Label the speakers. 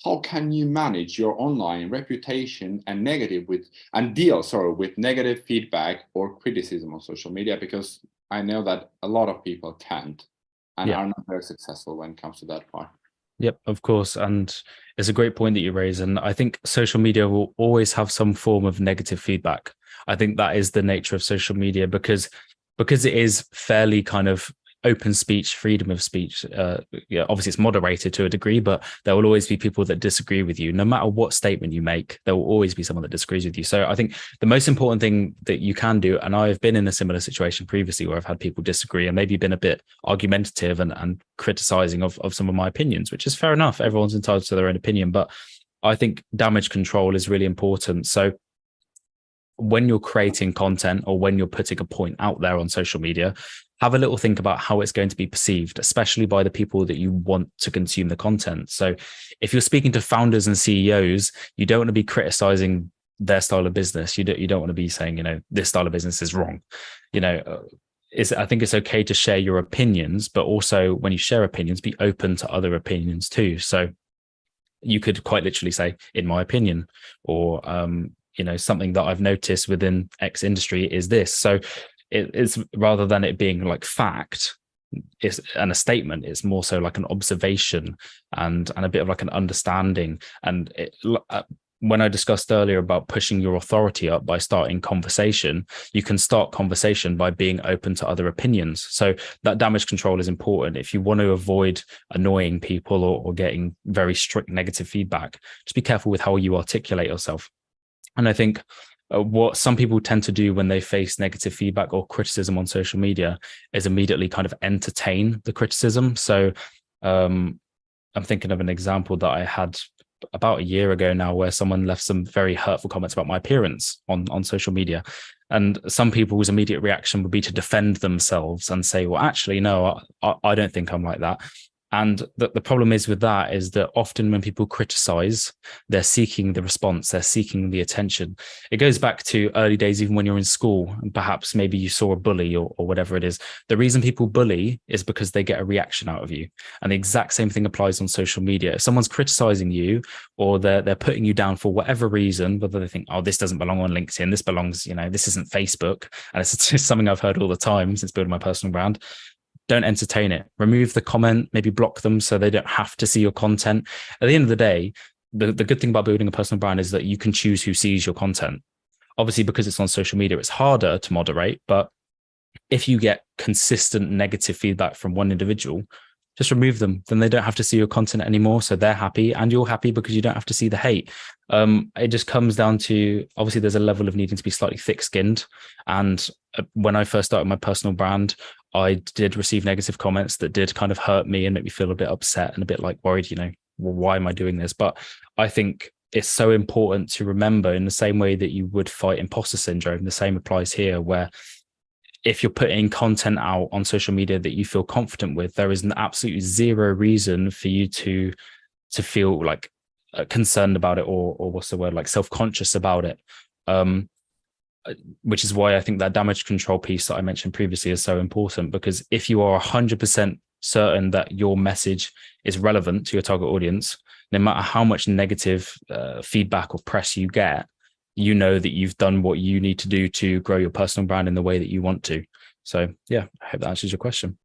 Speaker 1: how can you manage your online reputation and deal with negative feedback or criticism on social media? Because I know that a lot of people can't and
Speaker 2: Yeah.
Speaker 1: are not very successful when it comes to that part.
Speaker 2: Yep, of course. And it's a great point that you raise. And I think social media will always have some form of negative feedback. I think that is the nature of social media because it is fairly kind of open speech, freedom of speech. Yeah, obviously it's moderated to a degree, but there will always be people that disagree with you. No matter what statement you make, there will always be someone that disagrees with you. So I think the most important thing that you can do, and I've been in a similar situation previously where I've had people disagree and maybe been a bit argumentative and criticizing of some of my opinions, which is fair enough. Everyone's entitled to their own opinion, but I think damage control is really important. So when you're creating content or when you're putting a point out there on social media, have a little think about how it's going to be perceived, especially by the people that you want to consume the content. So if you're speaking to founders and CEOs, you don't want to be criticizing their style of business. You don't want to be saying, this style of business is wrong. I think it's okay to share your opinions, but also when you share opinions, be open to other opinions too. So you could quite literally say, in my opinion, or something that I've noticed within X industry is this. So it's rather than it being like fact and a statement, it's more so like an observation and a bit of like an understanding. And when I discussed earlier about pushing your authority up by starting conversation, you can start conversation by being open to other opinions. So that damage control is important. If you want to avoid annoying people or getting very strict negative feedback, just be careful with how you articulate yourself. And I think what some people tend to do when they face negative feedback or criticism on social media is immediately kind of entertain the criticism. So I'm thinking of an example that I had about a year ago now, where someone left some very hurtful comments about my appearance on social media. And some people's immediate reaction would be to defend themselves and say, well, actually, no, I don't think I'm like that. And the problem is with that is that often when people criticize, they're seeking the response, they're seeking the attention. It goes back to early days, even when you're in school, and perhaps maybe you saw a bully or whatever it is. The reason people bully is because they get a reaction out of you. And the exact same thing applies on social media. If someone's criticizing you or they're putting you down for whatever reason, whether they think, oh, this doesn't belong on LinkedIn, this belongs, this isn't Facebook. And it's just something I've heard all the time since building my personal brand. Don't entertain it. Remove the comment, maybe block them so they don't have to see your content. At the end of the day, the good thing about building a personal brand is that you can choose who sees your content. Obviously, because it's on social media, it's harder to moderate. But if you get consistent negative feedback from one individual, just remove them. Then they don't have to see your content anymore. So they're happy and you're happy because you don't have to see the hate. It just comes down to, obviously, there's a level of needing to be slightly thick-skinned. And when I first started my personal brand, I did receive negative comments that did kind of hurt me and make me feel a bit upset and a bit like worried, well, why am I doing this? But I think it's so important to remember, in the same way that you would fight imposter syndrome, the same applies here, where if you're putting content out on social media that you feel confident with, there is an absolutely zero reason for you to feel like concerned about it or what's the word, like self-conscious about it. Which is why I think that damage control piece that I mentioned previously is so important, because if you are 100% certain that your message is relevant to your target audience, no matter how much negative feedback or press you get, you know that you've done what you need to do to grow your personal brand in the way that you want to. So yeah, I hope that answers your question.